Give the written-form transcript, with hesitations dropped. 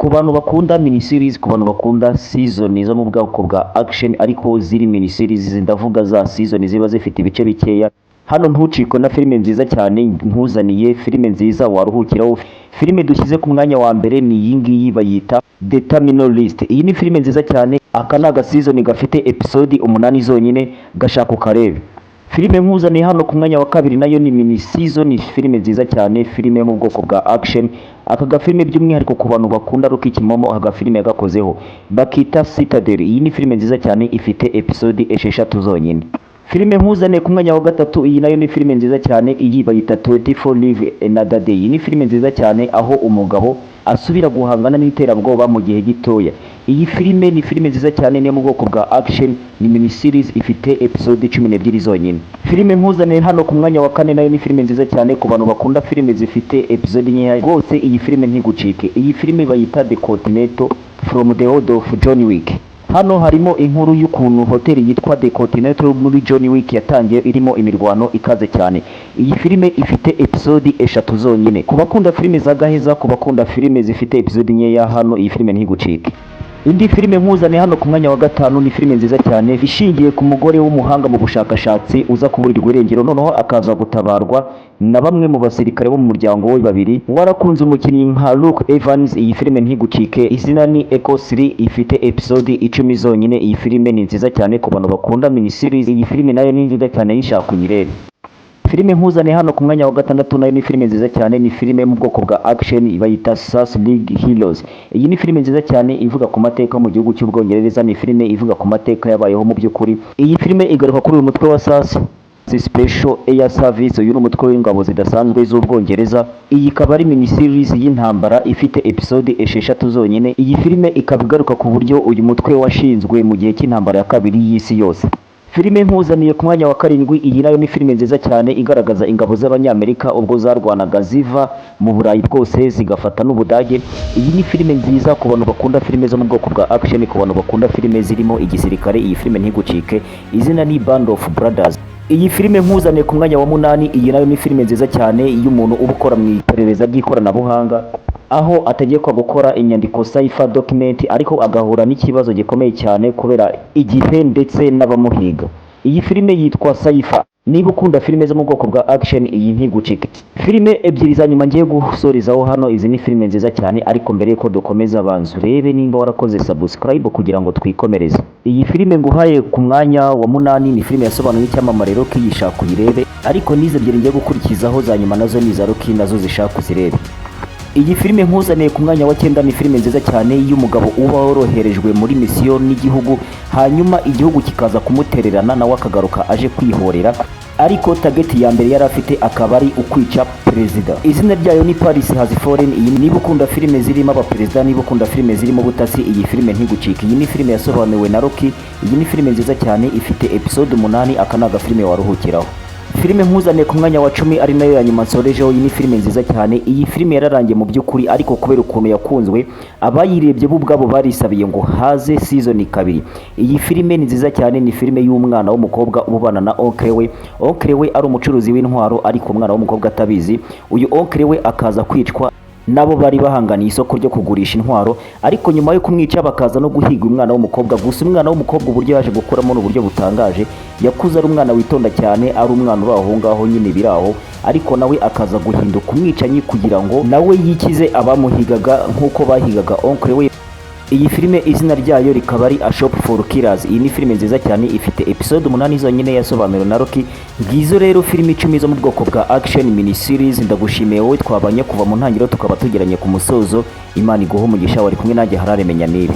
Ku bantu bakunda mini series, ku bantu bakunda season zo mu bwoko bwa action ariko ziri mini series, ndavuga za season ziba zifite ibice bikeya, hano ntucikwe na filime nziza cyane nkuzaniye filime nziza waruhukiraho. Filime dushyize ku mwanya wa mbere ni iyi ngiyi bayita The Terminal List. Iyi ni filime nziza cyane, aka ni season gafite episode 8 zonyine, gashaka ukarebe. Filime nkuzaniye hano ku mwanya wa kabiri nayo ni mini season, filime nziza cyane, filime mu bwoko bwa action. Aka gafilime by'umwihariko ku bantu bakunda Rocky Kimomo, aka filime yagakozeho bakita Citadel. Iyi ni filime nziza cyane ifite episode 6 zonyine. Filime nkuzaniye ku mwanya wa gatatu, iyi nayo ni filime nziza cyane, iyi bayita 24 Live Another Day. Iyi ni filime nziza cyane aho umugabo asubira guhangana n'iterabwoba mu gihe gitoya. Iyi filime ni filime nziza cyane, ni mu bwoko bwa action, ni mini series ifite episode 12 zonyine. Filime nkuzaniye hano ku mwanya wa kane nayo ni filime nziza cyane ku bantu bakunda filime zifite episode nkeya rwose. Iyi filime ntigucike, iyi filime bayita The Continental from the World of John Wick. Hano harimo inkuru y'ukuntu hoteli yitwa The Continental muri John Wick yatangiye irimo imirwano ikaze cyane. Iyi filime ifite episode 6 zonyine. Ku bakunda filime za gaheza, ku bakunda filime zifite episode nkeya, hano iyi filime ntigucike. Indi filime nkuzaniye hano ku mwanya wa gatanu ni filime nziza cyane ishingiye ku mugore w'umuhanga mu bushakashatsi uza kuburirwa irengero, noneho akaza gutabarwa na bamwe mu basirikare bo mu muryango we babiri. Warakunze umukinnyi nka Luke Evans, iyi filime ntigucike. Izina ni Echo 3, ifite episode 10 zonyine. Iyi filime ni nziza cyane ku bantu bakunda mini series. Iyi filime nayo ni nziza cyane, yishaka unyirebe. Filime nkuzaniye hano ku mwanya wa gatandatu nayo ni filime nziza cyane, ni filime mu bwoko bwa action bayita Sus League Heroes. Iyi ni filime nziza cyane ivuga ku mateka mu gihugu cy'Ubwongereza, ni filime ivuga ku mateka yabayeho mu by'ukuri. Iyi filime igaruka kuri uyu mutwe wa Sus Special Air Service, uyu ni umutwe w'ingabo zidasanzwe z'Ubwongereza. Iyi ikaba ari mini series y'intambara ifite episode 6 zonyine. Iyi filime ikaba igaruka ku buryo uyu mutwe washinzwe mu gihe cy'intambara ya kabiri y'isi yose. Filime nkuzaniye ku mwanya wa karindwi, iyi nayo ni filime nziza cyane igaragaza ingabo z'Abanyamerika ubwo zarwanaga ziva mu Burayi bwose zigafata n'Ubudage. Iyi ni filime nziza ku bantu bakunda filime zo mu bwoko bwa action, ku bantu bakunda filime zirimo igisirikare. Iyi filime ntigucike, izina ni Band of Brothers. Iyi filime nkuzaniye ku mwanya wa 8, iyi nayo ni filime nziza cyane y'umuntu uba ukora mu iperereza ry'ikoranabuhanga, aho ategekwa gukora inyandiko cipher document ariko agahura n'ikibazo gikomeye cyane kubera igihe ndetse n'abamuhiga. Iyi filime yitwa Cipher. Niba ukunda filime zo mu bwoko bwa action, iyi ntigucike. Filime ebyiri za nyuma ngiye gusorezaho hano, izi ni filime nziza cyane, ariko mbere yuko dukomeza banzu rebe nimba warakoze subscribe kugira ngo twikomereze. Iyi filime nguhaye ku mwanya wa 8 ni filime yasobanuye icyamamare Rocky, yishaka uyirebe, ariko nize ebyiri ngiye gukurikizaho za nyuma nazo ni za Rocky, nazo zishaka uzirebe. Iyi filime nkuzaniye ku mwanya wa 9 ni filime nziza cyane y'umugabo uba woroherejwe muri misiyo n'igihugu, hanyuma igihugu kikaza kumutererana nawe akagaruka aje kwihorera, ariko target ya mbere yari afite akaba ari ukwica perezida. Izina ryayo ni Paris Has Fallen. Iyi niba ukunda filime zirimo abaperezida, niba ukunda filime zirimo ubutasi, iyi filime ntigucike. Iyi ni filime yasobanuwe na Rocky. Iyi ni filime nziza cyane ifite episode 8, aka ni agafilime waruhukiraho. Filime nkuzaniye ku mwanya wa 10 ari nayo ya nyuma nsorejeho, iyi ni filime nziza cyane. Iyi filime yararangiye mu by'ukuri, ariko kubera ukuntu yakunzwe abayirebye bo ubwabo barisabiye ngo haze season 2. Iyi filime ni nziza cyane, ni filime y'umwana w'umukobwa ubana na oncle we. Oncle we ari umucuruzi w'intwaro, ariko umwana w'umukobwa atabizi. Uyu oncle we akaza kwicwa nabo bari bahanganiye isoko ryo kugurisha intwaro, ariko nyuma yo kumwica bakaza no guhiga umwana w'umukobwa. Gusa umwana w'umukobwa uburyo yaje gukuramo n'uburyo butangaje, yakuze ari umwana witonda cyane, ari umwana uri aho ngaho nyine biraho, ariko nawe akaza guhinduka umwicanyi kugira ngo nawe yikize abamuhigaga nk'uko bahigaga oncle we. Iyi filime izina ryayo rikaba ari A Shop for Killers. Iyi ni filime nziza cyane ifite episode 8 zonyine yasobanura na Rocky. Ngizo rero filime 10 zo mu bwoko bwa action mini series. Ndagushimiye wowe twabanye kuva mu ntangiriro tukaba tugeranye ku musozo. Imana iguhe umugisha. Wari kumwe nanjye Harare Menya Nibi.